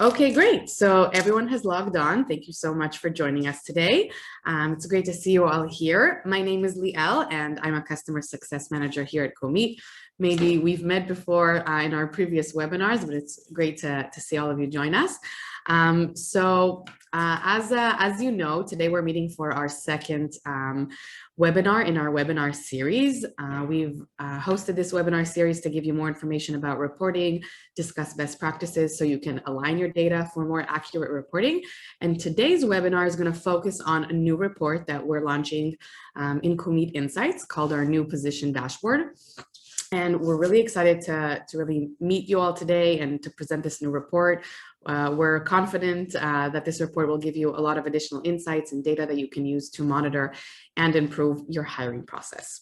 Okay, great. So everyone has logged on. Thank you so much for joining us today. It's great to see you all here. My name is Liel, and I'm a customer success manager here at Comeet. Maybe we've met before in our previous webinars, but it's great to see all of you join us. As you know, today we're meeting for our second webinar in our webinar series. We've hosted this webinar series to give you more information about reporting, discuss best practices so you can align your data for more accurate reporting. And today's webinar is going to focus on a new report that we're launching in Comeet Insights called our new position dashboard. And we're really excited to really meet you all today and to present this new report. We're confident that this report will give you a lot of additional insights and data that you can use to monitor and improve your hiring process.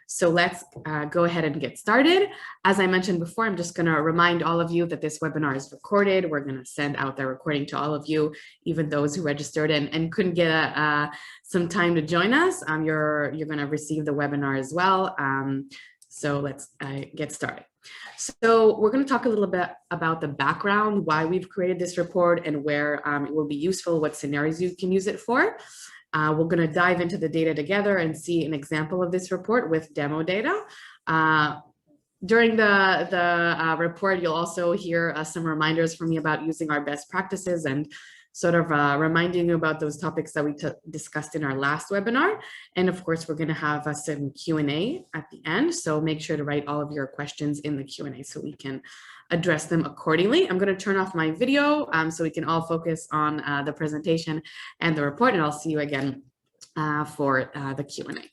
So let's go ahead and get started. As I mentioned before, I'm just going to remind all of you that this webinar is recorded. We're going to send out the recording to all of you, even those who registered and couldn't get some time to join us. You're going to receive the webinar as well. So let's get started. So we're going to talk a little bit about the background, why we've created this report and where it will be useful, what scenarios you can use it for. We're going to dive into the data together and see an example of this report with demo data. During the report, you'll also hear some reminders from me about using our best practices and sort of reminding you about those topics that we discussed in our last webinar. And of course, we're going to have some Q&A at the end. So make sure to write all of your questions in the Q&A so we can address them accordingly. I'm going to turn off my video so we can all focus on the presentation and the report. And I'll see you again for the Q&A.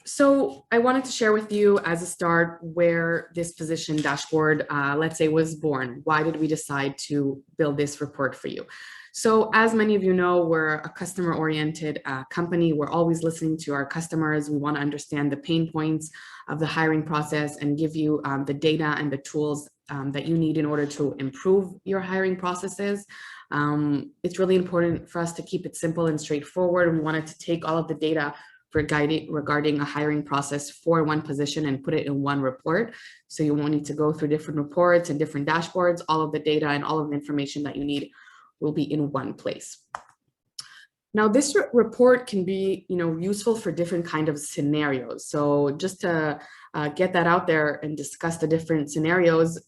So I wanted to share with you as a start where this position dashboard, let's say, was born. Why did we decide to build this report for you? So as many of you know, we're a customer-oriented company. We're always listening to our customers. We want to understand the pain points of the hiring process and give you the data and the tools that you need in order to improve your hiring processes. It's really important for us to keep it simple and straightforward. We wanted to take all of the data regarding a hiring process for one position and put it in one report. So you won't need to go through different reports and different dashboards. All of the data and all of the information that you need will be in one place. Now, this report can be, useful for different kind of scenarios. So just to get that out there and discuss the different scenarios,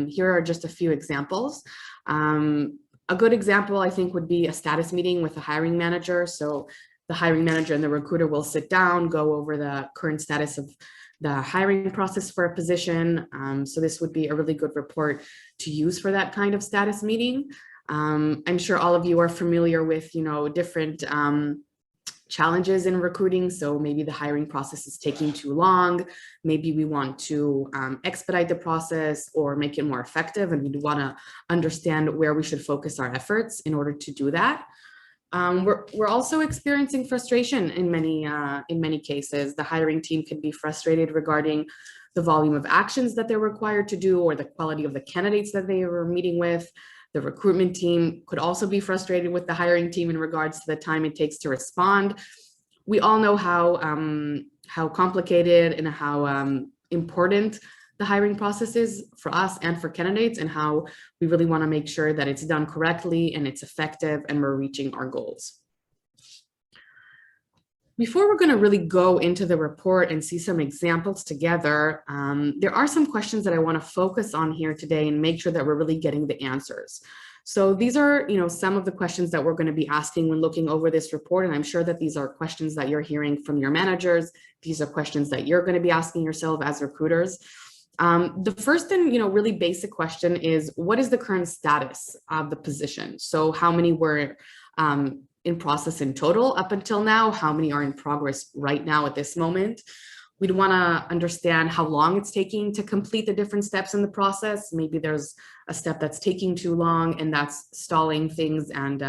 here are just a few examples. A good example, I think, would be a status meeting with a hiring manager. So the hiring manager and the recruiter will sit down, go over the current status of the hiring process for a position. So this would be a really good report to use for that kind of status meeting. I'm sure all of you are familiar with, different challenges in recruiting. So maybe the hiring process is taking too long. Maybe we want to expedite the process or make it more effective. And we want to understand where we should focus our efforts in order to do that. We're also experiencing frustration in many cases. The hiring team could be frustrated regarding the volume of actions that they're required to do or the quality of the candidates that they were meeting with. The recruitment team could also be frustrated with the hiring team in regards to the time it takes to respond. We all know how complicated and how important the hiring process is for us and for candidates, and how we really want to make sure that it's done correctly and it's effective and we're reaching our goals. Before we're going to really go into the report and see some examples together, there are some questions that I want to focus on here today and make sure that we're really getting the answers. So these are, some of the questions that we're going to be asking when looking over this report. And I'm sure that these are questions that you're hearing from your managers. These are questions that you're going to be asking yourself as recruiters. The first and really basic question is, what is the current status of the position? So how many were in process in total up until now? How many are in progress right now at this moment? We'd want to understand how long it's taking to complete the different steps in the process. Maybe there's a step that's taking too long and that's stalling things, and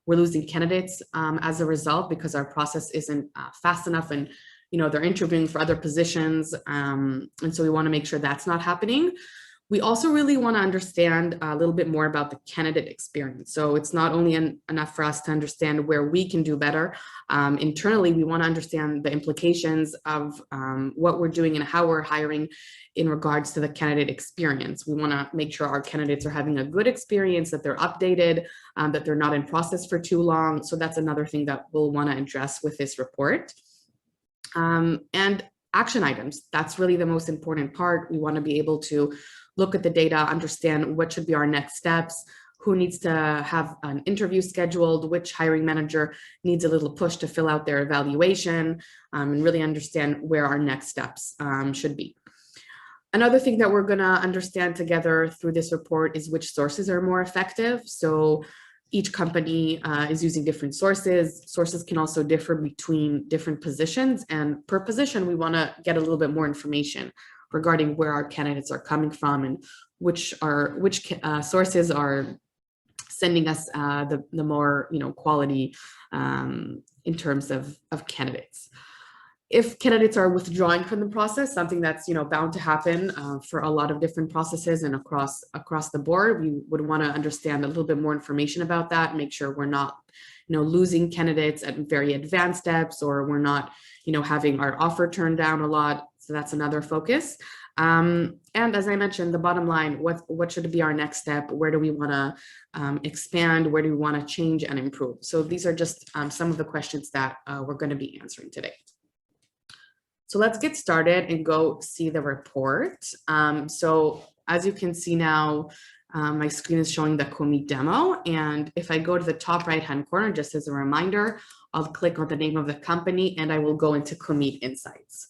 we're losing candidates as a result because our process isn't fast enough, and they're interviewing for other positions. And so we want to make sure that's not happening. We also really want to understand a little bit more about the candidate experience. So it's not only enough for us to understand where we can do better. Internally, we want to understand the implications of what we're doing and how we're hiring in regards to the candidate experience. We want to make sure our candidates are having a good experience, that they're updated, that they're not in process for too long. So that's another thing that we'll want to address with this report. And action items, that's really the most important part. We want to be able to look at the data, understand what should be our next steps, who needs to have an interview scheduled, which hiring manager needs a little push to fill out their evaluation, and really understand where our next steps should be. Another thing that we're going to understand together through this report is which sources are more effective. So each company is using different sources. Sources can also differ between different positions, and per position, we want to get a little bit more information regarding where our candidates are coming from and which sources are sending us the more quality in terms of candidates. If candidates are withdrawing from the process, something that's bound to happen for a lot of different processes and across the board, we would want to understand a little bit more information about that, make sure we're not losing candidates at very advanced steps, or we're not having our offer turned down a lot. So that's another focus. And as I mentioned, the bottom line, what should be our next step? Where do we want to expand? Where do we want to change and improve? So these are just some of the questions that we're going to be answering today. So let's get started and go see the report. So as you can see now, my screen is showing the Comeet demo. And if I go to the top right-hand corner, just as a reminder, I'll click on the name of the company and I will go into Comeet Insights.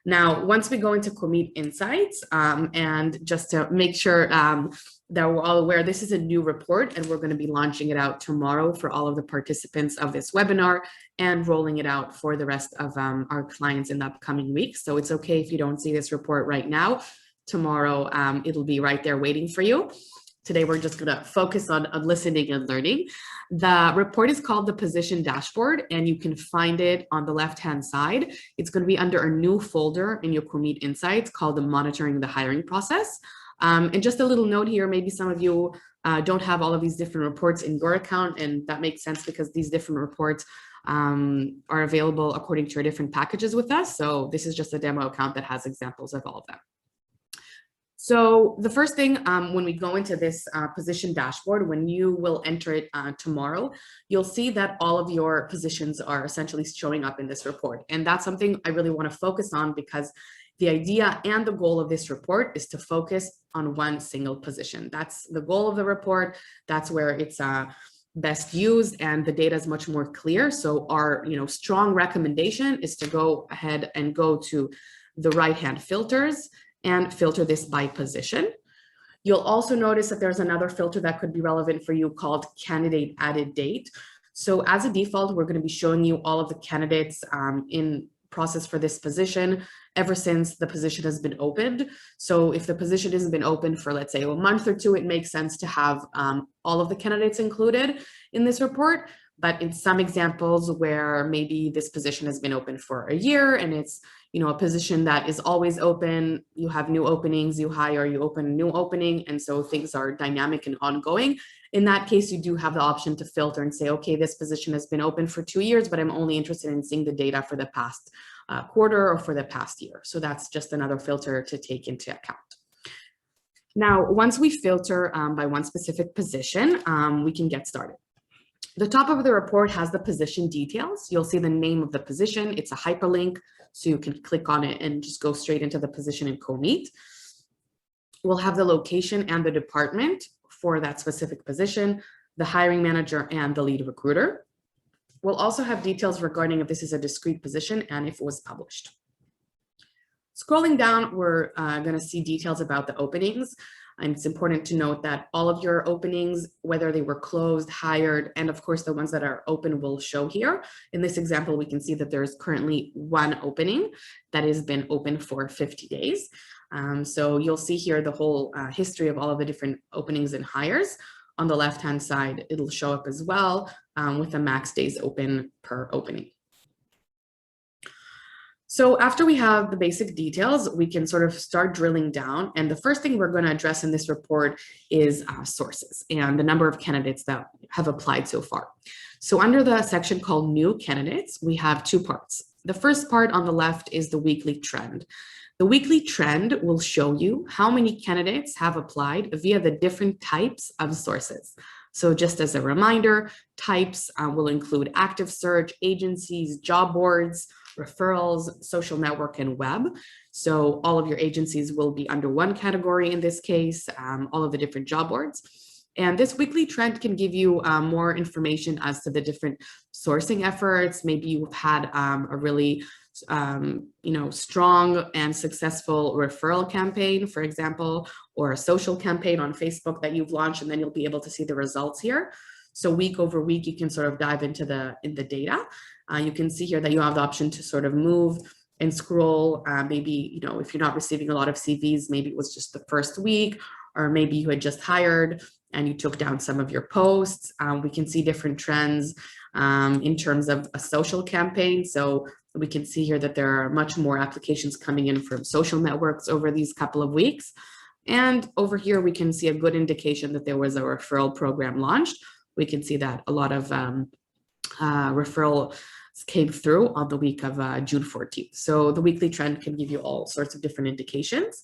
Now, once we go into Comeet Insights, and just to make sure that we're all aware, this is a new report and we're going to be launching it out tomorrow for all of the participants of this webinar and rolling it out for the rest of our clients in the upcoming weeks. So it's okay if you don't see this report right now. Tomorrow, it'll be right there waiting for you. Today, we're just going to focus on listening and learning. The report is called the Position Dashboard, and you can find it on the left-hand side. It's going to be under a new folder in your Comeet Insights called the Monitoring the Hiring Process. And just a little note here, maybe some of you don't have all of these different reports in your account, and that makes sense because these different reports are available according to your different packages with us. So this is just a demo account that has examples of all of them. So the first thing, when we go into this position dashboard, when you will enter it tomorrow, you'll see that all of your positions are essentially showing up in this report. And that's something I really want to focus on, because the idea and the goal of this report is to focus on one single position. That's the goal of the report. That's where it's best used, and the data is much more clear. So our strong recommendation is to go ahead and go to the right-hand filters and filter this by position. You'll also notice that there's another filter that could be relevant for you called Candidate Added Date. So as a default, we're going to be showing you all of the candidates in process for this position ever since the position has been opened. So if the position hasn't been open for, let's say, a month or two, it makes sense to have all of the candidates included in this report. But in some examples where maybe this position has been open for a year and it's a position that is always open, you have new openings, you hire, you open a new opening, and so things are dynamic and ongoing. In that case, you do have the option to filter and say, okay, this position has been open for 2 years, but I'm only interested in seeing the data for the past quarter or for the past year. So that's just another filter to take into account. Now, once we filter by one specific position, we can get started. The top of the report has the position details. You'll see the name of the position. It's a hyperlink, so you can click on it and just go straight into the position in Comeet. We'll have the location and the department for that specific position, the hiring manager and the lead recruiter. We'll also have details regarding if this is a discrete position and if it was published. Scrolling down, we're going to see details about the openings. And it's important to note that all of your openings, whether they were closed, hired, and of course the ones that are open will show here. In this example, we can see that there's currently one opening that has been open for 50 days. So you'll see here the whole history of all of the different openings and hires. On the left-hand side, it'll show up as well with the max days open per opening. So after we have the basic details, we can sort of start drilling down. And the first thing we're going to address in this report is sources and the number of candidates that have applied so far. So under the section called new candidates, we have two parts. The first part on the left is the weekly trend. The weekly trend will show you how many candidates have applied via the different types of sources. So just as a reminder, types will include active search, agencies, job boards, referrals, social network, and web. So all of your agencies will be under one category in this case, all of the different job boards. And this weekly trend can give you more information as to the different sourcing efforts. Maybe you've had a really strong and successful referral campaign, for example, or a social campaign on Facebook that you've launched, and then you'll be able to see the results here. So week over week, you can sort of dive into the data. You can see here that you have the option to sort of move and scroll. Maybe, if you're not receiving a lot of CVs, maybe it was just the first week, or maybe you had just hired and you took down some of your posts. We can see different trends in terms of a social campaign. So we can see here that there are much more applications coming in from social networks over these couple of weeks. And over here, we can see a good indication that there was a referral program launched. We can see that a lot of referrals came through on the week of June 14th. So the weekly trend can give you all sorts of different indications.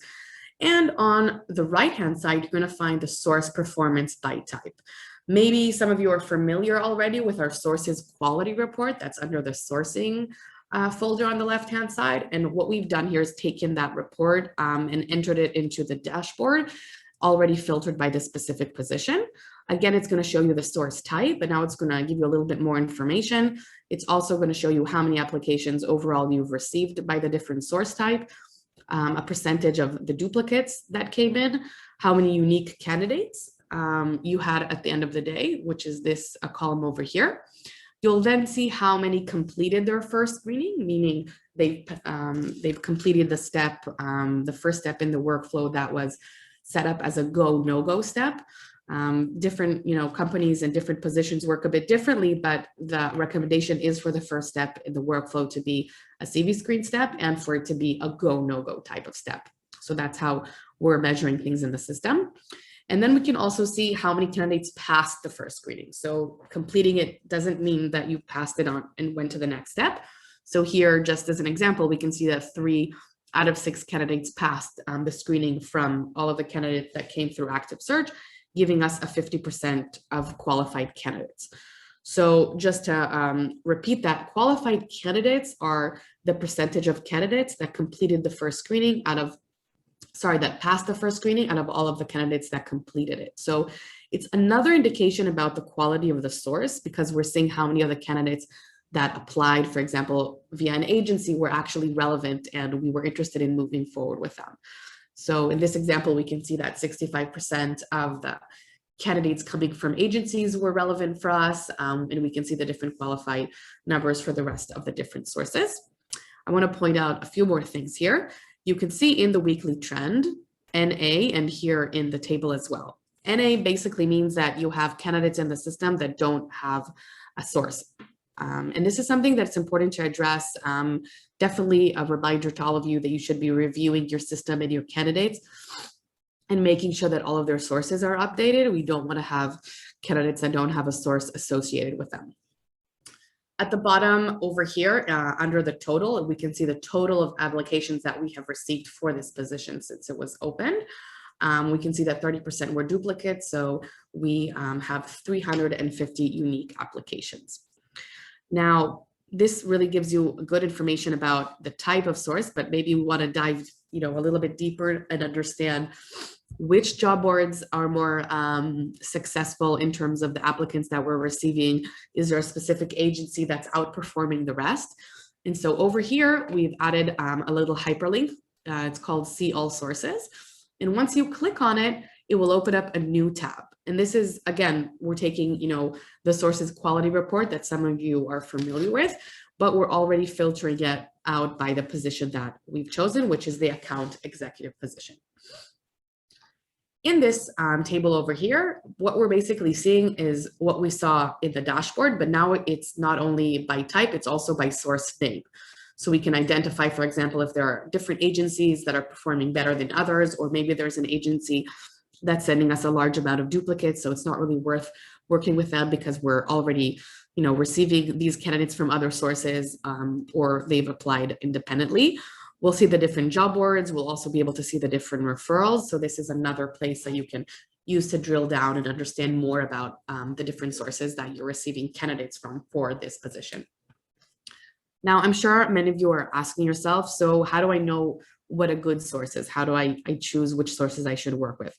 And on the right-hand side, you're going to find the source performance by type. Maybe some of you are familiar already with our sources quality report that's under the sourcing folder on the left-hand side. And what we've done here is taken that report and entered it into the dashboard, already filtered by the specific position. Again, it's going to show you the source type, but now it's going to give you a little bit more information. It's also going to show you how many applications overall you've received by the different source type, a percentage of the duplicates that came in, how many unique candidates you had at the end of the day, which is this a column over here. You'll then see how many completed their first screening, meaning they've completed the step, the first step in the workflow that was set up as a go, no-go step. Different companies and different positions work a bit differently, but the recommendation is for the first step in the workflow to be a CV screen step and for it to be a go, no-go type of step. So that's how we're measuring things in the system. And then we can also see how many candidates passed the first screening. So completing it doesn't mean that you passed it on and went to the next step. So here, just as an example, we can see that 3 out of 6 candidates passed the screening from all of the candidates that came through active search, giving us a 50% of qualified candidates. So just to repeat that, qualified candidates are the percentage of candidates that completed the first screening that passed the first screening out of all of the candidates that completed it. So it's another indication about the quality of the source, because we're seeing how many of the candidates that applied, for example, via an agency were actually relevant and we were interested in moving forward with them. So in this example, we can see that 65% of the candidates coming from agencies were relevant for us, and we can see the different qualified numbers for the rest of the different sources. I want to point out a few more things here. You can see in the weekly trend, NA, and here in the table as well. NA basically means that you have candidates in the system that don't have a source. And this is something that's important to address. Definitely a reminder to all of you that you should be reviewing your system and your candidates and making sure that all of their sources are updated. We don't want to have candidates that don't have a source associated with them. At the bottom over here, under the total, we can see the total of applications that we have received for this position since it was opened. We can see that 30% were duplicates, so we have 350 unique applications. Now, this really gives you good information about the type of source, but maybe we want to dive, a little bit deeper and understand which job boards are more successful in terms of the applicants that we're receiving. Is there a specific agency that's outperforming the rest? And so over here, we've added a little hyperlink. It's called See All Sources. And once you click on it, it will open up a new tab. And this is, again, we're taking, the sources quality report that some of you are familiar with, but we're already filtering it out by the position that we've chosen, which is the account executive position. In this table over here, what we're basically seeing is what we saw in the dashboard, but now it's not only by type, it's also by source name. So we can identify, for example, if there are different agencies that are performing better than others, or maybe there's an agency that's sending us a large amount of duplicates, so it's not really worth working with them because we're already, receiving these candidates from other sources, or they've applied independently. We'll see the different job boards. We'll also be able to see the different referrals. So this is another place that you can use to drill down and understand more about the different sources that you're receiving candidates from for this position. Now, I'm sure many of you are asking yourself, so how do I know what a good source is? How do I choose which sources I should work with?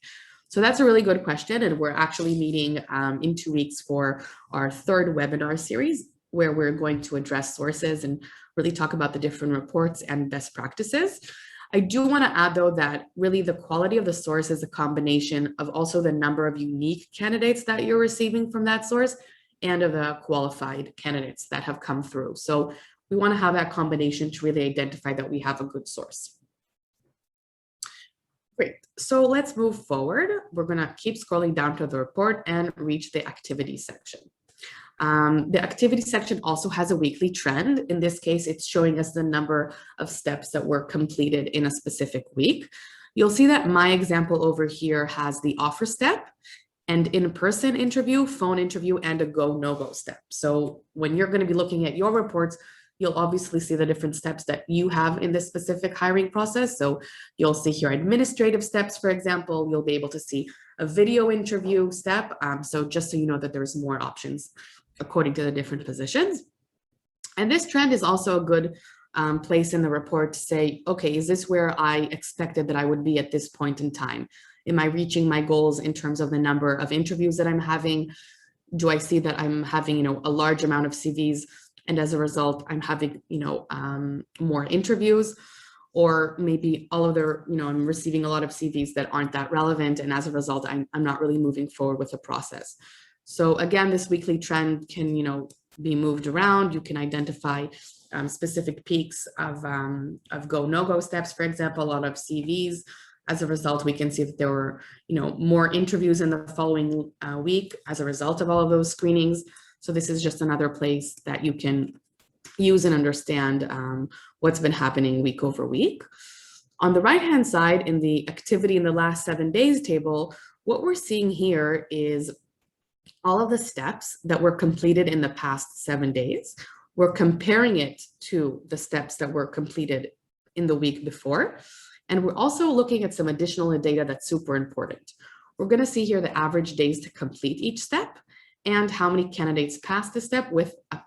So that's a really good question. And we're actually meeting in 2 weeks for our third webinar series, where we're going to address sources and really talk about the different reports and best practices. I do want to add, though, that really the quality of the source is a combination of also the number of unique candidates that you're receiving from that source and of the qualified candidates that have come through. So we want to have that combination to really identify that we have a good source. Great, so let's move forward. We're going to keep scrolling down to the report and reach the activity section. The activity section also has a weekly trend. In this case, it's showing us the number of steps that were completed in a specific week. You'll see that my example over here has the offer step, and in-person interview, phone interview, and a go, no-go step. So when you're going to be looking at your reports, you'll obviously see the different steps that you have in this specific hiring process. So you'll see here administrative steps, for example. You'll be able to see a video interview step. So just so you know that there's more options according to the different positions. And this trend is also a good place in the report to say, okay, is this where I expected that I would be at this point in time? Am I reaching my goals in terms of the number of interviews that I'm having? Do I see that I'm having, a large amount of CVs, and as a result, I'm having, more interviews? Or maybe all of their, I'm receiving a lot of CVs that aren't that relevant, and as a result, I'm not really moving forward with the process. So again, this weekly trend can, be moved around. You can identify specific peaks of go, no-go steps, for example, a lot of CVs. As a result, we can see that there were, more interviews in the following week as a result of all of those screenings. So this is just another place that you can use and understand what's been happening week over week. On the right-hand side, in the activity in the last 7 days table, what we're seeing here is all of the steps that were completed in the past 7 days. We're comparing it to the steps that were completed in the week before. And we're also looking at some additional data that's super important. We're going to see here the average days to complete each step and how many candidates pass the step with a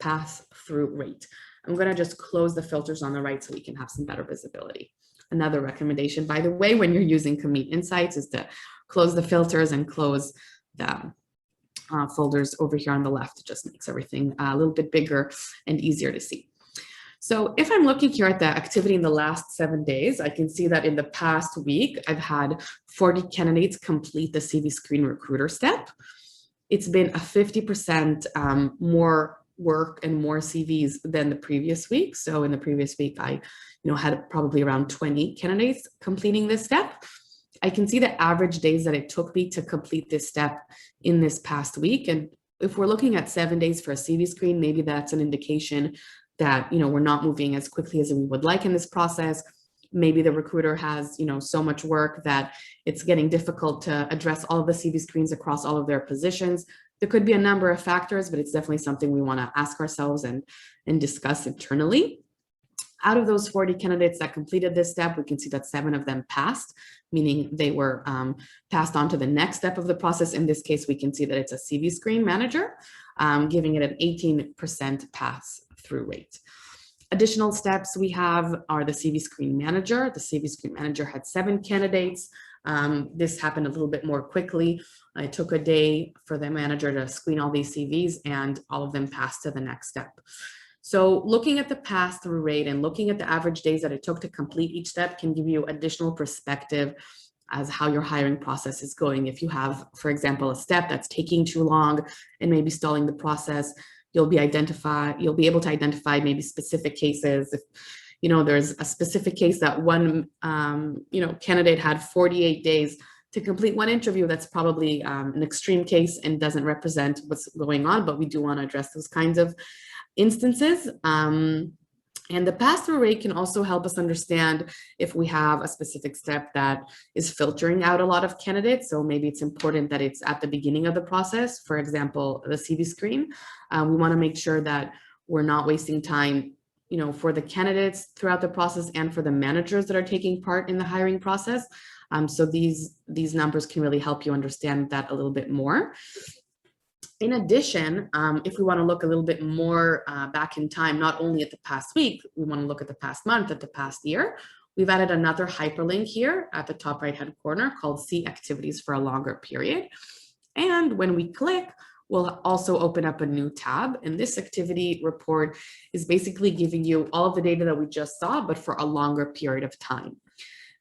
pass-through rate. I'm going to just close the filters on the right so we can have some better visibility. Another recommendation, by the way, when you're using Commit Insights is to close the filters and close the folders over here on the left. It just makes everything a little bit bigger and easier to see. So if I'm looking here at the activity in the last 7 days, I can see that in the past week, I've had 40 candidates complete the CV Screen Recruiter step. It's been a 50% more work and more CVs than the previous week. So in the previous week, I had probably around 20 candidates completing this step. I can see the average days that it took me to complete this step in this past week. And if we're looking at 7 days for a CV screen, maybe that's an indication that we're not moving as quickly as we would like in this process. Maybe the recruiter has so much work that it's getting difficult to address all of the CV screens across all of their positions. There could be a number of factors, but it's definitely something we want to ask ourselves and discuss internally. Out of those 40 candidates that completed this step, we can see that 7 of them passed, meaning they were passed on to the next step of the process. In this case, we can see that it's a CV Screen Manager, giving it an 18% pass-through rate. Additional steps we have are the CV Screen Manager. The CV Screen Manager had 7 candidates. This happened a little bit more quickly. It took a day for the manager to screen all these CVs, and all of them passed to the next step. So looking at the pass-through rate and looking at the average days that it took to complete each step can give you additional perspective as how your hiring process is going. If you have, for example, a step that's taking too long and maybe stalling the process, you'll be able to identify maybe specific cases. If there's a specific case that one candidate had 48 days to complete one interview, that's probably an extreme case and doesn't represent what's going on, but we do want to address those kinds of instances. And the pass-through rate can also help us understand if we have a specific step that is filtering out a lot of candidates. So maybe it's important that it's at the beginning of the process. For example, the CV screen. We want to make sure that we're not wasting time, for the candidates throughout the process and for the managers that are taking part in the hiring process. So these numbers can really help you understand that a little bit more. In addition, if we want to look a little bit more back in time, not only at the past week, we want to look at the past month, at the past year, we've added another hyperlink here at the top right-hand corner called See Activities for a Longer Period. And when we click, we'll also open up a new tab. And this activity report is basically giving you all of the data that we just saw, but for a longer period of time.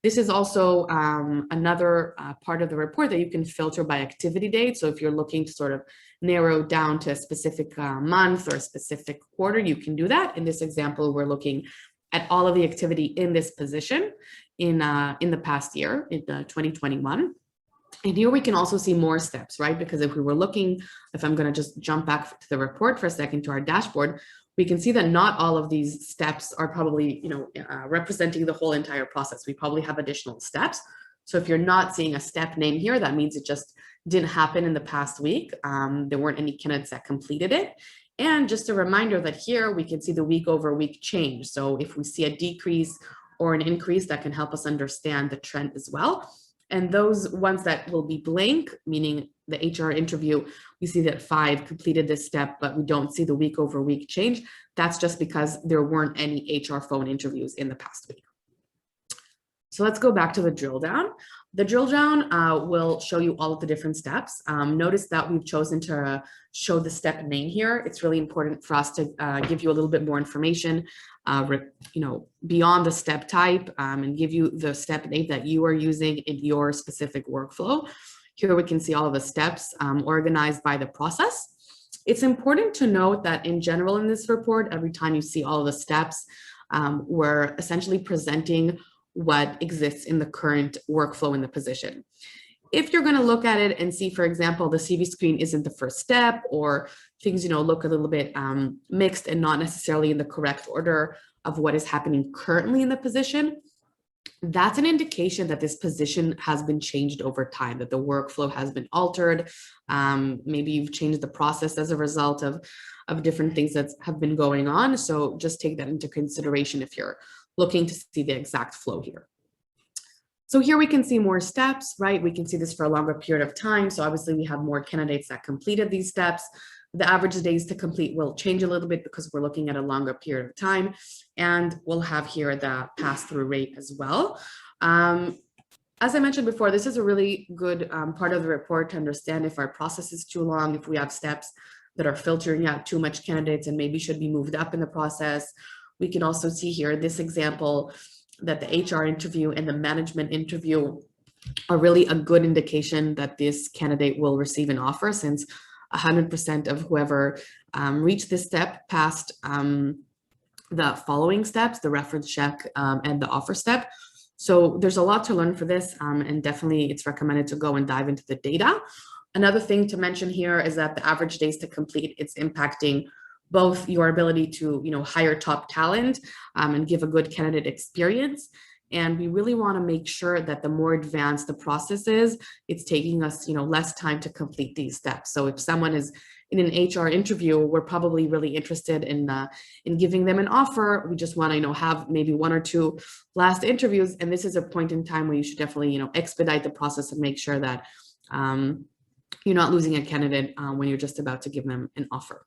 This is also another part of the report that you can filter by activity date. So if you're looking to sort of narrow down to a specific month or a specific quarter, you can do that. In this example, we're looking at all of the activity in this position in the past year, in 2021. And here we can also see more steps, right? Because if I'm going to just jump back to the report for a second to our dashboard, we can see that not all of these steps are probably, representing the whole entire process. We probably have additional steps. So if you're not seeing a step name here, that means it just didn't happen in the past week. There weren't any candidates that completed it. And just a reminder that here we can see the week over week change. So if we see a decrease or an increase, that can help us understand the trend as well. And those ones that will be blank, meaning the HR interview, we see that 5 completed this step, but we don't see the week over week change. That's just because there weren't any HR phone interviews in the past week. So let's go back to the drill down. The drill down will show you all of the different steps. Notice that we've chosen to show the step name here. It's really important for us to give you a little bit more information, beyond the step type, and give you the step name that you are using in your specific workflow. Here we can see all of the steps organized by the process. It's important to note that in general in this report, every time you see all of the steps, we're essentially presenting what exists in the current workflow in the position. If you're going to look at it and see, for example, the CV screen isn't the first step, or things, look a little bit mixed and not necessarily in the correct order of what is happening currently in the position, that's an indication that this position has been changed over time, that the workflow has been altered. Maybe you've changed the process as a result of different things that have been going on. So just take that into consideration if you're looking to see the exact flow here. So here we can see more steps, right? We can see this for a longer period of time. So obviously we have more candidates that completed these steps. The average days to complete will change a little bit because we're looking at a longer period of time. And we'll have here the pass-through rate as well. As I mentioned before, this is a really good part of the report to understand if our process is too long, if we have steps that are filtering out too much candidates and maybe should be moved up in the process. We can also see here this example that the HR interview and the management interview are really a good indication that this candidate will receive an offer, since 100% of whoever reached this step passed the following steps, the reference check and the offer step. So there's a lot to learn for this, and definitely it's recommended to go and dive into the data. Another thing to mention here is that the average days to complete, it's impacting both your ability to hire top talent and give a good candidate experience. And we really want to make sure that the more advanced the process is, it's taking us less time to complete these steps. So if someone is in an HR interview, we're probably really interested in giving them an offer. We just want to have maybe 1 or 2 last interviews, and this is a point in time where you should definitely expedite the process and make sure that you're not losing a candidate when you're just about to give them an offer.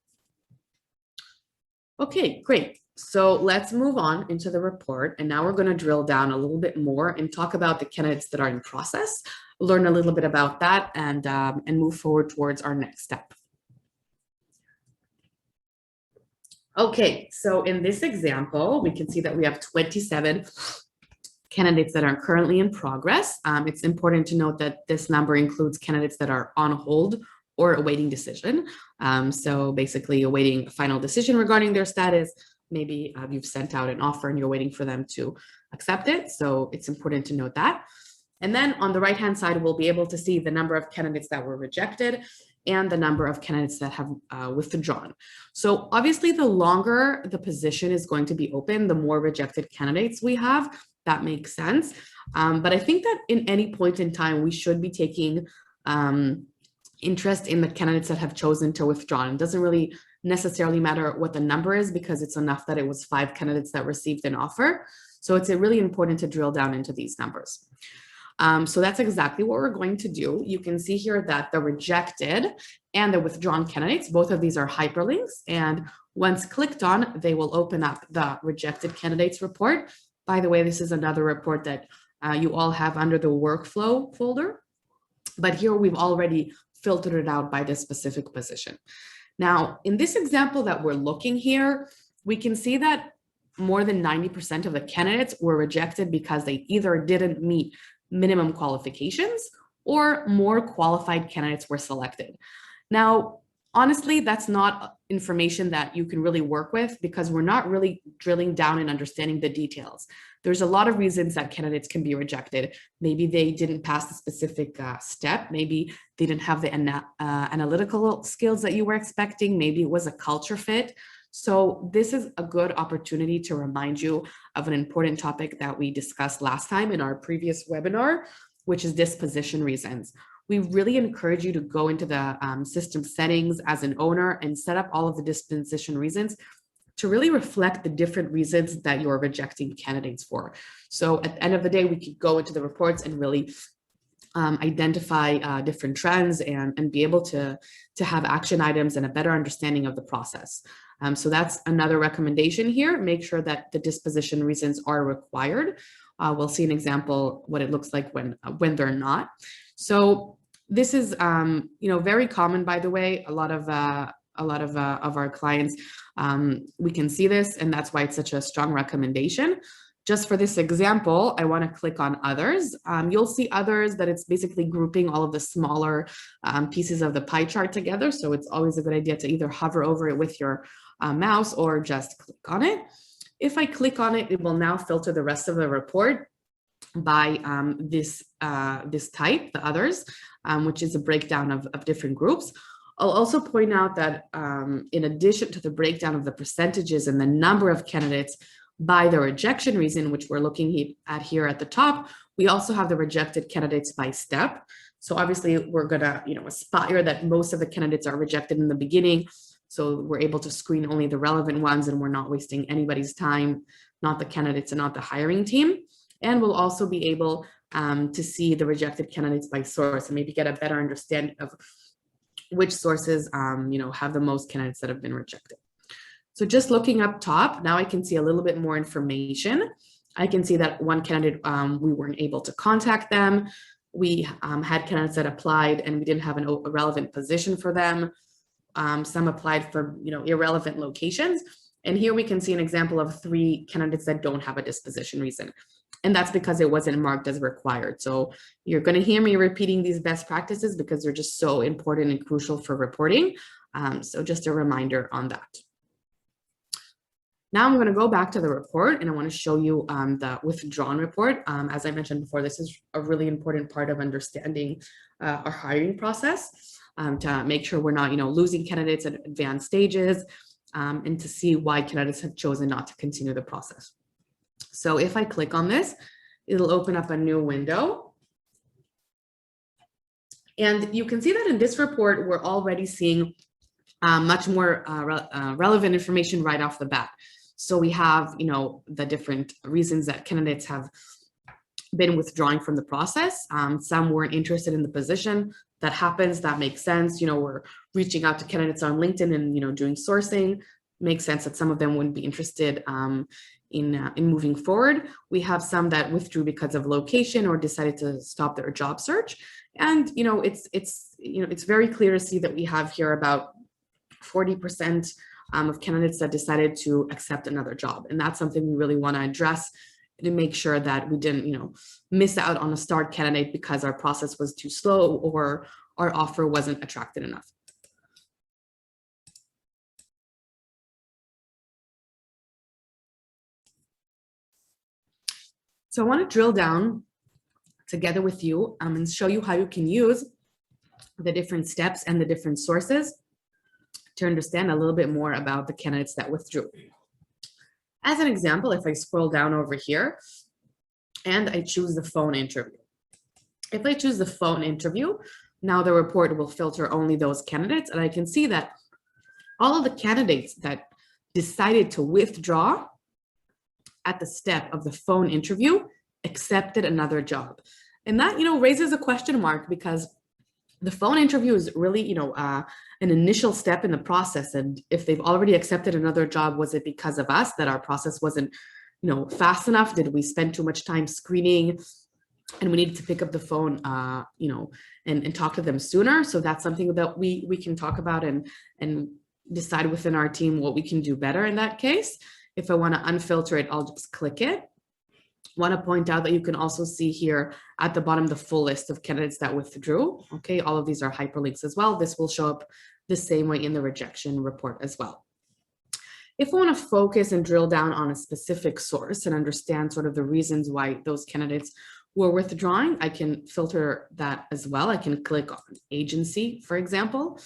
Okay, great. So let's move on into the report. And now we're going to drill down a little bit more and talk about the candidates that are in process, learn a little bit about that, and move forward towards our next step. Okay, so in this example, we can see that we have 27 candidates that are currently in progress. It's important to note that this number includes candidates that are on hold or awaiting decision. So basically awaiting a final decision regarding their status. Maybe you've sent out an offer and you're waiting for them to accept it. So it's important to note that. And then on the right-hand side, we'll be able to see the number of candidates that were rejected. and the number of candidates that have withdrawn. So obviously, the longer the position is going to be open, the more rejected candidates we have. That makes sense. But I think that in any point in time, we should be taking interest in the candidates that have chosen to withdraw. It doesn't really necessarily matter what the number is, because it's enough that it was 5 candidates that received an offer. So it's really important to drill down into these numbers. So that's exactly what we're going to do. You can see here that the rejected and the withdrawn candidates, both of these are hyperlinks. And once clicked on, they will open up the rejected candidates report. By the way, this is another report that you all have under the workflow folder. But here we've already filtered it out by this specific position. Now, in this example that we're looking here, we can see that more than 90% of the candidates were rejected because they either didn't meet minimum qualifications or more qualified candidates were selected. Now, honestly, that's not information that you can really work with, because we're not really drilling down and understanding the details. There's a lot of reasons that candidates can be rejected. Maybe they didn't pass the specific step. Maybe they didn't have the analytical skills that you were expecting. Maybe it was a culture fit. So this is a good opportunity to remind you of an important topic that we discussed last time in our previous webinar, which is disposition reasons. We really encourage you to go into the system settings as an owner and set up all of the disposition reasons to really reflect the different reasons that you're rejecting candidates for. So at the end of the day, we could go into the reports and really identify different trends and be able to have action items and a better understanding of the process. So that's another recommendation here. Make sure that the disposition reasons are required. We'll see an example what it looks like when they're not. So this is very common, by the way. A lot of our clients, we can see this, and that's why it's such a strong recommendation. Just for this example, I want to click on others. You'll see others that it's basically grouping all of the smaller pieces of the pie chart together. So it's always a good idea to either hover over it with your mouse or just click on it. If I click on it, it will now filter the rest of the report by this type, the others, which is a breakdown of different groups. I'll also point out that in addition to the breakdown of the percentages and the number of candidates by the rejection reason, which we're looking at here at the top, we also have the rejected candidates by step. So obviously we're gonna aspire that most of the candidates are rejected in the beginning, so we're able to screen only the relevant ones and we're not wasting anybody's time, not the candidates and not the hiring team. And we'll also be able to see the rejected candidates by source and maybe get a better understanding of which sources have the most candidates that have been rejected. So just looking up top, now I can see a little bit more information. I can see that one candidate, we weren't able to contact them. We had candidates that applied and we didn't have a relevant position for them. Some applied for irrelevant locations. And here we can see an example of 3 candidates that don't have a disposition reason. And that's because it wasn't marked as required. So you're going to hear me repeating these best practices because they're just so important and crucial for reporting. So just a reminder on that. Now I'm going to go back to the report and I want to show you the withdrawn report. As I mentioned before, this is a really important part of understanding our hiring process to make sure we're not losing candidates at advanced stages and to see why candidates have chosen not to continue the process. So if I click on this, it'll open up a new window. And you can see that in this report, we're already seeing much more relevant information right off the bat. So we have, the different reasons that candidates have been withdrawing from the process. Some weren't interested in the position. That happens. That makes sense. We're reaching out to candidates on LinkedIn and, doing sourcing. Makes sense that some of them wouldn't be interested in moving forward. We have some that withdrew because of location or decided to stop their job search. And, it's very clear to see that we have here about 40% of candidates that decided to accept another job. And that's something we really want to address to make sure that we didn't, miss out on a start candidate because our process was too slow or our offer wasn't attractive enough. So I want to drill down together with you and show you how you can use the different steps and the different sources to understand a little bit more about the candidates that withdrew. As an example, if I scroll down over here and I choose the phone interview. If I choose the phone interview, now the report will filter only those candidates, and I can see that all of the candidates that decided to withdraw at the step of the phone interview accepted another job. And that, raises a question mark, because the phone interview is really, an initial step in the process. And if they've already accepted another job, was it because of us that our process wasn't, fast enough? Did we spend too much time screening and we needed to pick up the phone, and talk to them sooner? So that's something that we can talk about and decide within our team what we can do better in that case. If I want to unfilter it, I'll just click it. Want to point out that you can also see here at the bottom the full list of candidates that withdrew. Okay, all of these are hyperlinks as well. This will show up the same way in the rejection report as well. If I want to focus and drill down on a specific source and understand sort of the reasons why those candidates were withdrawing, I can filter that as well. I can click on agency, for example,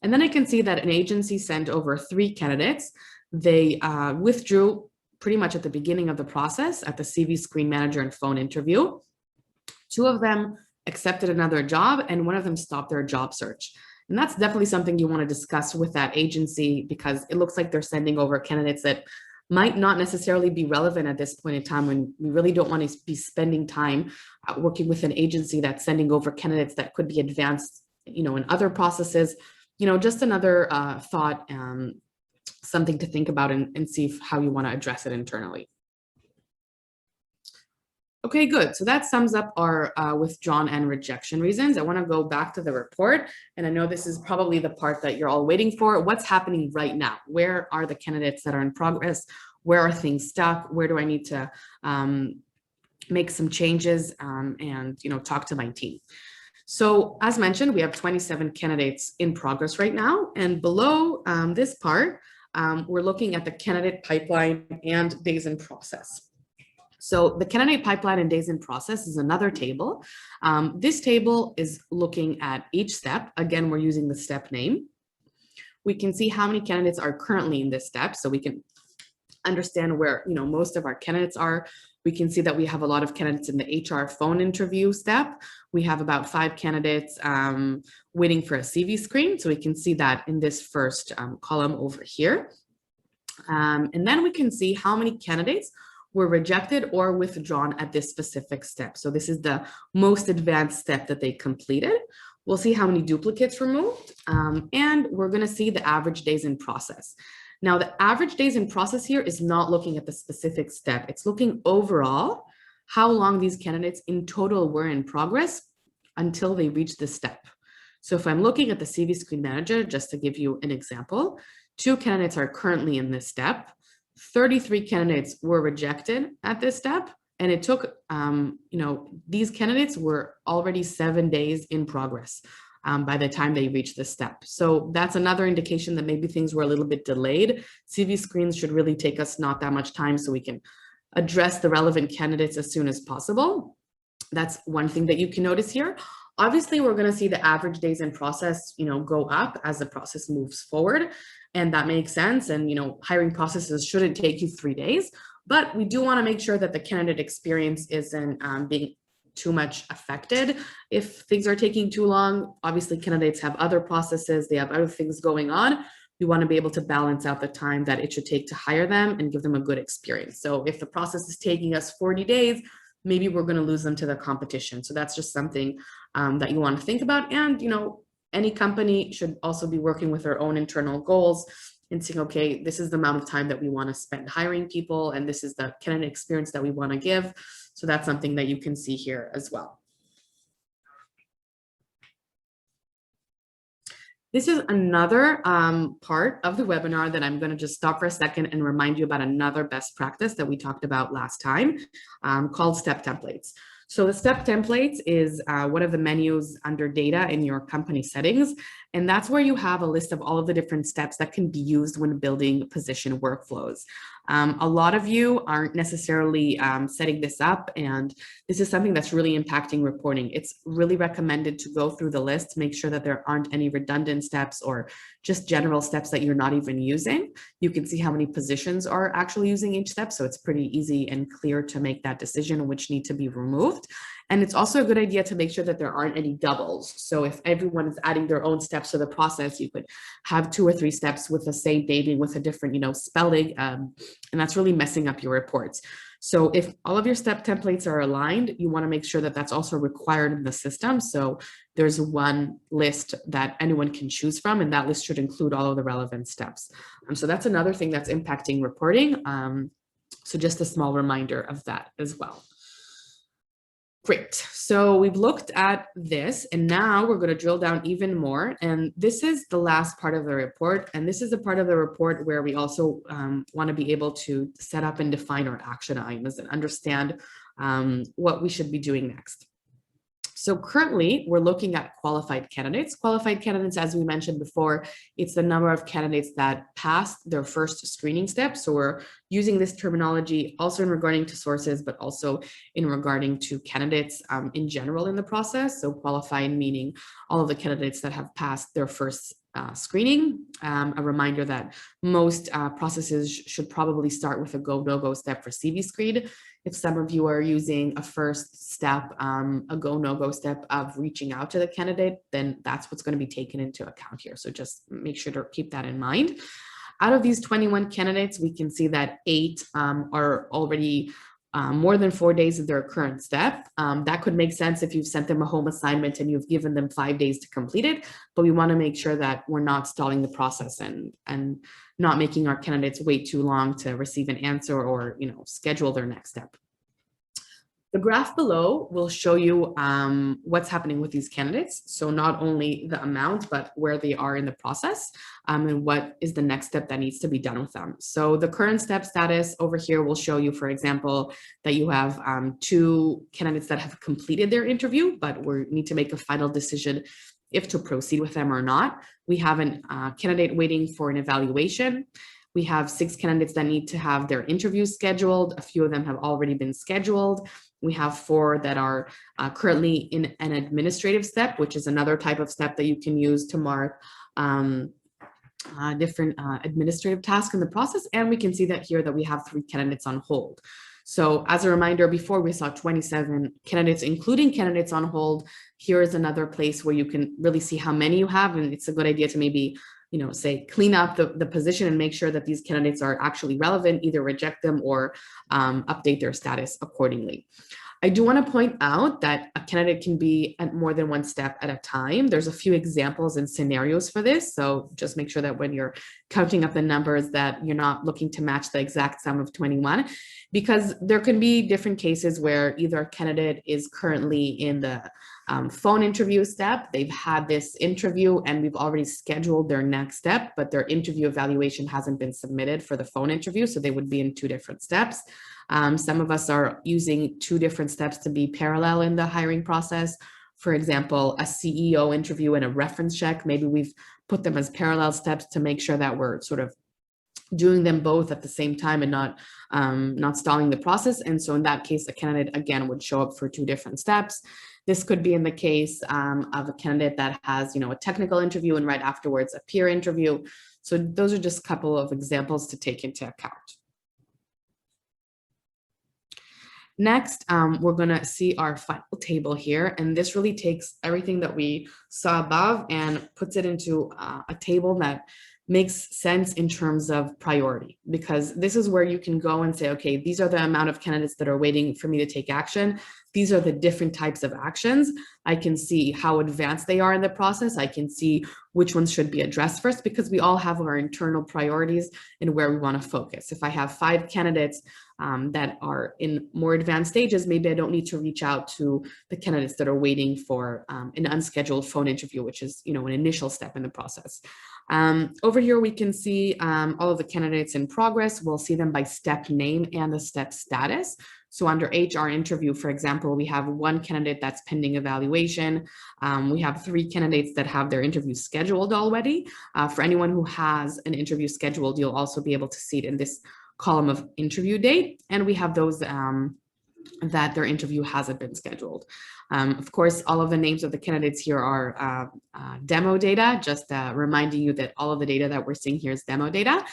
and then I can see that an agency sent over 3 candidates. They withdrew pretty much at the beginning of the process at the CV screen manager and phone interview. 2 of them accepted another job, and 1 of them stopped their job search. And that's definitely something you want to discuss with that agency, because it looks like they're sending over candidates that might not necessarily be relevant at this point in time, when we really don't want to be spending time working with an agency that's sending over candidates that could be advanced, in other processes. Just another thought, something to think about and see how you want to address it internally. Okay, good. So that sums up our withdrawn and rejection reasons. I want to go back to the report, and I know this is probably the part that you're all waiting for. What's happening right now? Where are the candidates that are in progress? Where are things stuck? Where do I need to make some changes and talk to my team? So as mentioned, we have 27 candidates in progress right now, and below this part, we're looking at the candidate pipeline and days in process. So the candidate pipeline and days in process is another table. This table is looking at each step. Again, we're using the step name. We can see how many candidates are currently in this step, so we can understand where most of our candidates are. We can see that we have a lot of candidates in the HR phone interview step. We have about 5 candidates waiting for a CV screen. So we can see that in this first column over here. And then we can see how many candidates were rejected or withdrawn at this specific step. So this is the most advanced step that they completed. We'll see how many duplicates removed, and we're going to see the average days in process. Now, the average days in process here is not looking at the specific step. It's looking overall how long these candidates in total were in progress until they reached this step. So if I'm looking at the CV screen manager, just to give you an example, 2 candidates are currently in this step. 33 candidates were rejected at this step, and it took, these candidates were already 7 days in progress by the time they reached this step. So that's another indication that maybe things were a little bit delayed. CV screens should really take us not that much time, so we can address the relevant candidates as soon as possible. That's one thing that you can notice here. Obviously, we're going to see the average days in process, go up as the process moves forward. And that makes sense. And, hiring processes shouldn't take you 3 days, but we do want to make sure that the candidate experience isn't being too much affected if things are taking too long. Obviously, candidates have other processes, they have other things going on. We want to be able to balance out the time that it should take to hire them and give them a good experience. So if the process is taking us 40 days, maybe we're going to lose them to the competition. So that's just something that you want to think about. And, any company should also be working with their own internal goals and saying, okay, this is the amount of time that we want to spend hiring people, and this is the candidate experience that we want to give. So that's something that you can see here as well. This is another part of the webinar that I'm going to just stop for a second and remind you about another best practice that we talked about last time called step templates. So the step templates is one of the menus under data in your company settings. And that's where you have a list of all of the different steps that can be used when building position workflows. A lot of you aren't necessarily setting this up, and this is something that's really impacting reporting. It's really recommended to go through the list to make sure that there aren't any redundant steps or just general steps that you're not even using. You can see how many positions are actually using each step, so it's pretty easy and clear to make that decision which need to be removed. And it's also a good idea to make sure that there aren't any doubles. So if everyone is adding their own steps to the process, you could have 2 or 3 steps with the same dating with a different, spelling, and that's really messing up your reports. So if all of your step templates are aligned, you want to make sure that that's also required in the system. So there's one list that anyone can choose from, and that list should include all of the relevant steps. So that's another thing that's impacting reporting. So just a small reminder of that as well. Great. So we've looked at this, and now we're going to drill down even more. And this is the last part of the report. And this is the part of the report where we also want to be able to set up and define our action items and understand what we should be doing next. So currently, we're looking at qualified candidates. Qualified candidates, as we mentioned before, it's the number of candidates that passed their first screening step. So we're using this terminology also in regarding to sources, but also in regarding to candidates in general in the process. So qualified meaning all of the candidates that have passed their first screening. A reminder that most processes should probably start with a go, no-go step for CV screen. If some of you are using a first step, a go, no-go step of reaching out to the candidate, then that's what's going to be taken into account here. So just make sure to keep that in mind. Out of these 21 candidates, we can see that 8 are already more than 4 days of their current step. That could make sense if you've sent them a home assignment and you've given them 5 days to complete it, but we want to make sure that we're not stalling the process and not making our candidates wait too long to receive an answer or schedule their next step. The graph below will show you what's happening with these candidates. So not only the amount, but where they are in the process and what is the next step that needs to be done with them. So the current step status over here will show you, for example, that you have 2 candidates that have completed their interview, but we need to make a final decision if to proceed with them or not. We have a candidate waiting for an evaluation. We have 6 candidates that need to have their interviews scheduled. A few of them have already been scheduled. We have 4 that are currently in an administrative step, which is another type of step that you can use to mark different administrative tasks in the process. And we can see that here that we have 3 candidates on hold. So as a reminder, before we saw 27 candidates, including candidates on hold. Here is another place where you can really see how many you have. And it's a good idea to maybe say clean up the position and make sure that these candidates are actually relevant, either reject them or update their status accordingly. I do want to point out that a candidate can be at more than 1 step at a time. There's a few examples and scenarios for this. So just make sure that when you're counting up the numbers that you're not looking to match the exact sum of 21, because there can be different cases where either a candidate is currently in the phone interview step, they've had this interview and we've already scheduled their next step, but their interview evaluation hasn't been submitted for the phone interview. So they would be in 2 different steps. Some of us are using 2 different steps to be parallel in the hiring process. For example, a CEO interview and a reference check. Maybe we've put them as parallel steps to make sure that we're sort of doing them both at the same time and not stalling the process. And so in that case, a candidate again would show up for 2 different steps. This could be in the case of a candidate that has, a technical interview and right afterwards a peer interview. So those are just a couple of examples to take into account. Next, we're going to see our final table here, and this really takes everything that we saw above and puts it into a table that makes sense in terms of priority, because this is where you can go and say, okay, these are the amount of candidates that are waiting for me to take action. These are the different types of actions. I can see how advanced they are in the process. I can see which ones should be addressed first, because we all have our internal priorities and where we want to focus. If I have 5 candidates that are in more advanced stages, maybe I don't need to reach out to the candidates that are waiting for an unscheduled phone interview, which is, an initial step in the process. Over here, we can see all of the candidates in progress. We'll see them by step name and the step status. So under HR interview, for example, we have 1 candidate that's pending evaluation. We have 3 candidates that have their interview scheduled already. For anyone who has an interview scheduled, you'll also be able to see it in this column of interview date, and we have those that their interview hasn't been scheduled. Of course, all of the names of the candidates here are demo data, just reminding you that all of the data that we're seeing here is demo data.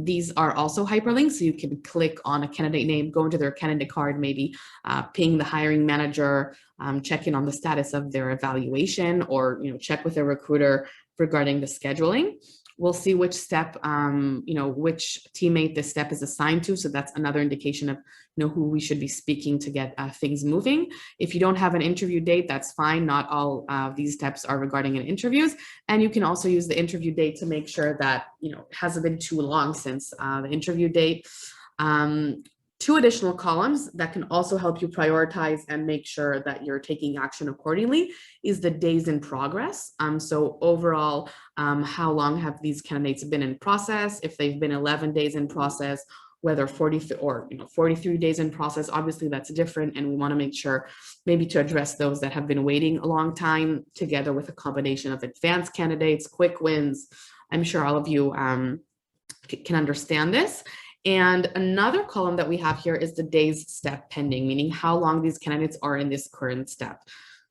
These are also hyperlinks, so you can click on a candidate name, go into their candidate card, maybe ping the hiring manager, check in on the status of their evaluation, or check with a recruiter regarding the scheduling. We'll see which step, which teammate this step is assigned to. So that's another indication of, who we should be speaking to get things moving. If you don't have an interview date, that's fine. Not all these steps are regarding an interviews. And you can also use the interview date to make sure that, it hasn't been too long since the interview date. Two additional columns that can also help you prioritize and make sure that you're taking action accordingly is the days in progress. So overall, how long have these candidates been in process? If they've been 11 days in process, whether 40 or 43 days in process, obviously that's different, and we want to make sure maybe to address those that have been waiting a long time, together with a combination of advanced candidates, quick wins. I'm sure all of you can understand this. And another column that we have here is the days step pending, meaning how long these candidates are in this current step.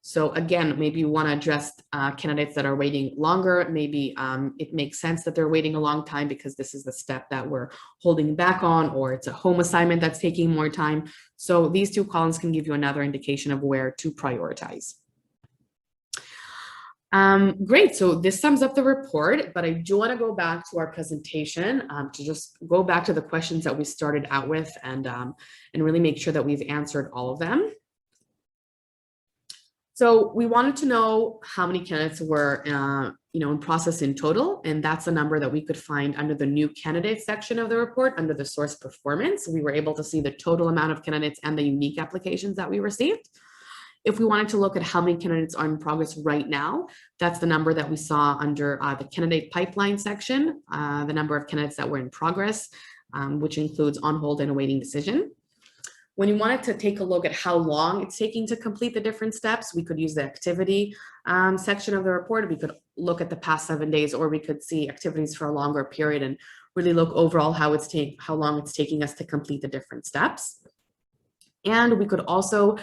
So again, maybe you want to address candidates that are waiting longer. Maybe it makes sense that they're waiting a long time because this is the step that we're holding back on, or it's a home assignment that's taking more time. So these two columns can give you another indication of where to prioritize. Great, so this sums up the report, but I do want to go back to our presentation to just go back to the questions that we started out with and really make sure that we've answered all of them. So we wanted to know how many candidates were in process in total, and that's a number that we could find under the new candidate section of the report under the source performance. We were able to see the total amount of candidates and the unique applications that we received. If we wanted to look at how many candidates are in progress right now, that's the number that we saw under the candidate pipeline section, the number of candidates that were in progress, which includes on hold and awaiting decision. When you wanted to take a look at how long it's taking to complete the different steps, we could use the activity section of the report. We could look at the past 7 days, or we could see activities for a longer period and really look overall how long it's taking us to complete the different steps. And we could also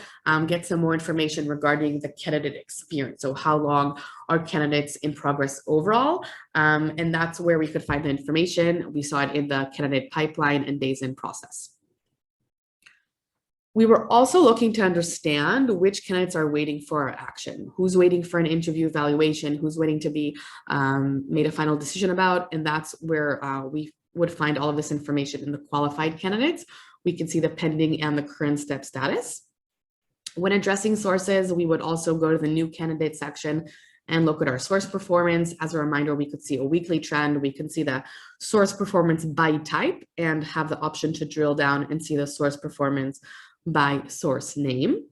get some more information regarding the candidate experience. So how long are candidates in progress overall? And that's where we could find the information. We saw it in the candidate pipeline and days in process. We were also looking to understand which candidates are waiting for our action, who's waiting for an interview evaluation, who's waiting to be made a final decision about, and that's where we would find all of this information in the qualified candidates. We can see the pending and the current step status. When addressing sources, we would also go to the new candidate section and look at our source performance. As a reminder, we could see a weekly trend. We can see the source performance by type and have the option to drill down and see the source performance by source name.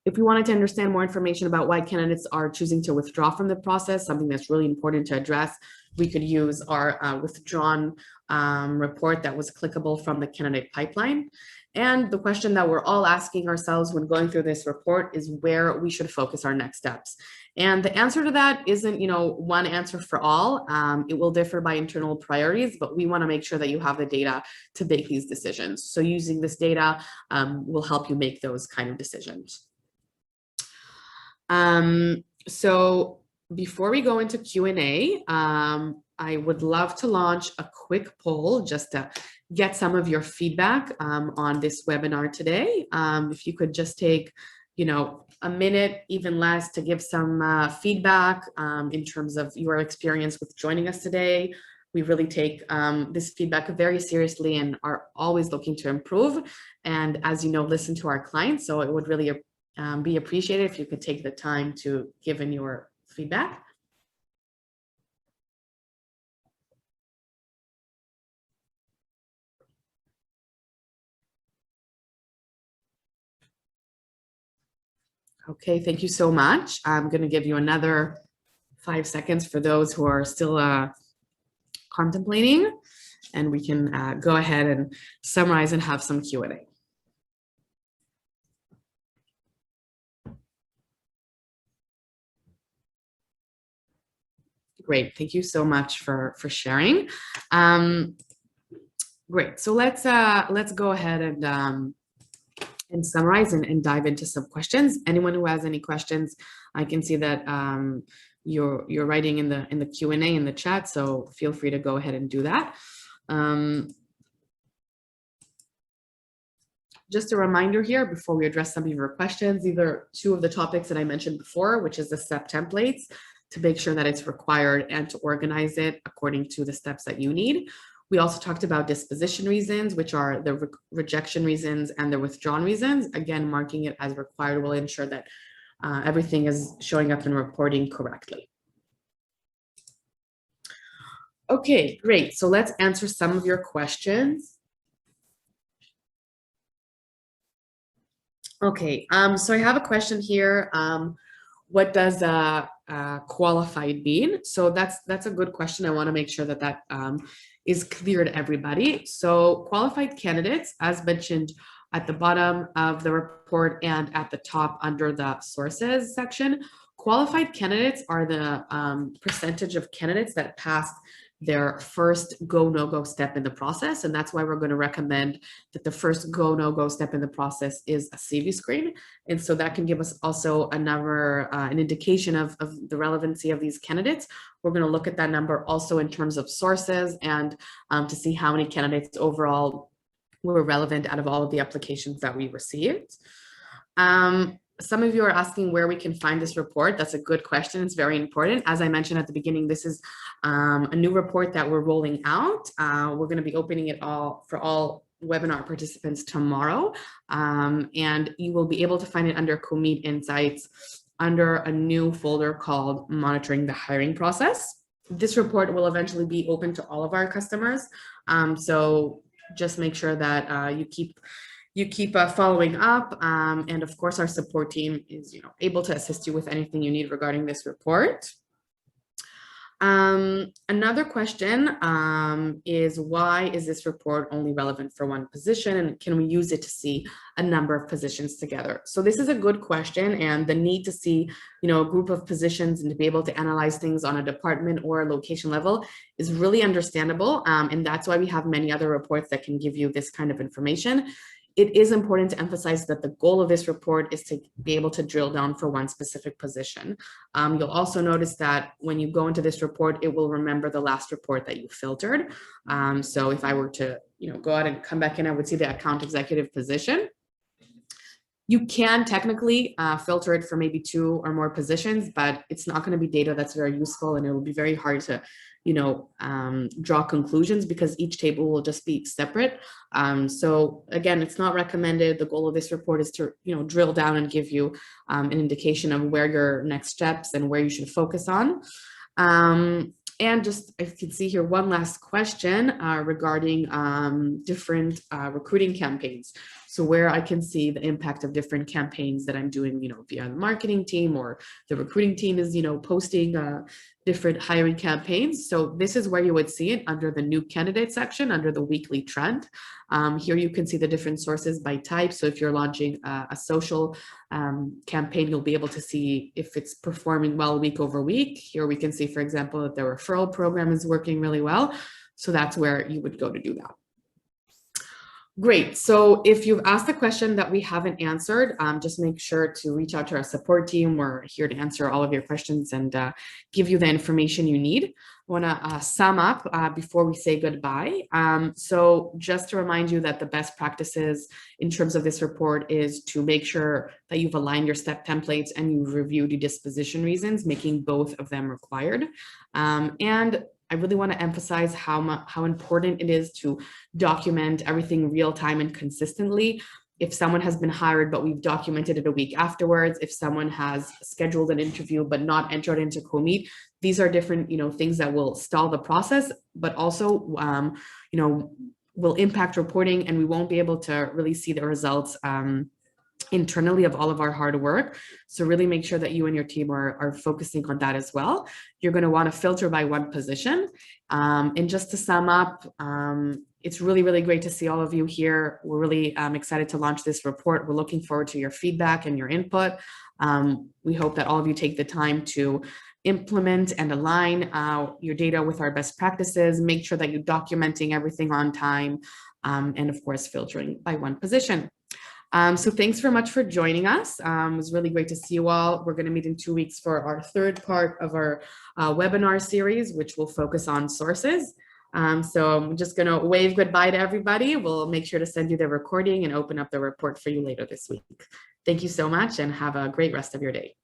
If we wanted to understand more information about why candidates are choosing to withdraw from the process, something that's really important to address, we could use our withdrawn report that was clickable from the candidate pipeline. And the question that we're all asking ourselves when going through this report is where we should focus our next steps. And the answer to that isn't, one answer for all. It will differ by internal priorities, but we want to make sure that you have the data to make these decisions. So using this data will help you make those kind of decisions. So before we go into Q&A, I would love to launch a quick poll just to get some of your feedback on this webinar today. If you could just take, a minute, even less, to give some feedback in terms of your experience with joining us today. We really take this feedback very seriously and are always looking to improve. And as you know, listen to our clients. So it would really be appreciated if you could take the time to give in your feedback. Okay, thank you so much. I'm going to give you another 5 seconds for those who are still contemplating, and we can go ahead and summarize and have some Q&A. Great, thank you so much for sharing. Great. So let's go ahead and summarize and dive into some questions. Anyone who has any questions, I can see that you're writing in the Q&A in the chat, so feel free to go ahead and do that. Just a reminder here before we address some of your questions, these are two of the topics that I mentioned before, which is the step templates to make sure that it's required and to organize it according to the steps that you need. We also talked about disposition reasons, which are the rejection reasons and the withdrawn reasons. Again, marking it as required will ensure that everything is showing up and reporting correctly. Okay, great. So let's answer some of your questions. Okay, so I have a question here. What does qualified mean? So that's a good question. I want to make sure that that is clear to everybody. So qualified candidates, as mentioned at the bottom of the report and at the top under the sources section, qualified candidates are the percentage of candidates that passed their first go, no-go step in the process. And that's why we're going to recommend that the first go, no-go step in the process is a CV screen. And so that can give us also another, an indication of the relevancy of these candidates. We're going to look at that number also in terms of sources and to see how many candidates overall were relevant out of all of the applications that we received. Some of you are asking where we can find this report. That's a good question. It's very important. As I mentioned at the beginning, this is a new report that we're rolling out. We're going to be opening it for all webinar participants tomorrow. And you will be able to find it under Comeet Insights under a new folder called Monitoring the Hiring Process. This report will eventually be open to all of our customers. So just make sure that you keep following up, and of course our support team is able to assist you with anything you need regarding this report. Another question is, why is this report only relevant for one position, and can we use it to see a number of positions together? So this is a good question, and the need to see a group of positions and to be able to analyze things on a department or a location level is really understandable, and that's why we have many other reports that can give you this kind of information. It is important to emphasize that the goal of this report is to be able to drill down for one specific position. You'll also notice that when you go into this report, it will remember the last report that you filtered. So if I were to go out and come back in, I would see the account executive position. You can technically filter it for maybe 2 or more positions, but it's not going to be data that's very useful, and it will be very hard to draw conclusions because each table will just be separate. So again, it's not recommended. The goal of this report is to drill down and give you an indication of where your next steps and where you should focus on. And just, I can see here one last question regarding different recruiting campaigns. So where I can see the impact of different campaigns that I'm doing, via the marketing team, or the recruiting team is, posting different hiring campaigns. So this is where you would see it under the new candidate section, under the weekly trend. Here you can see the different sources by type. So if you're launching a social campaign, you'll be able to see if it's performing well week over week. Here we can see, for example, that the referral program is working really well. So that's where you would go to do that. Great. So if you've asked a question that we haven't answered, just make sure to reach out to our support team. We're here to answer all of your questions and give you the information you need. I want to sum up before we say goodbye. So just to remind you that the best practices in terms of this report is to make sure that you've aligned your step templates and you've reviewed the disposition reasons, making both of them required. And I really want to emphasize how important it is to document everything real time and consistently. If someone has been hired, but we've documented it a week afterwards, if someone has scheduled an interview, but not entered into Comeet, these are different, things that will stall the process, but also, will impact reporting, and we won't be able to really see the results internally of all of our hard work. So really make sure that you and your team are focusing on that as well. You're going to want to filter by one position. And just to sum up, it's really, really great to see all of you here. We're really excited to launch this report. We're looking forward to your feedback and your input. We hope that all of you take the time to implement and align your data with our best practices, make sure that you're documenting everything on time, and of course, filtering by one position. So thanks very much for joining us. It was really great to see you all. We're going to meet in 2 weeks for our third part of our webinar series, which will focus on sources. So I'm just going to wave goodbye to everybody. We'll make sure to send you the recording and open up the report for you later this week. Thank you so much and have a great rest of your day.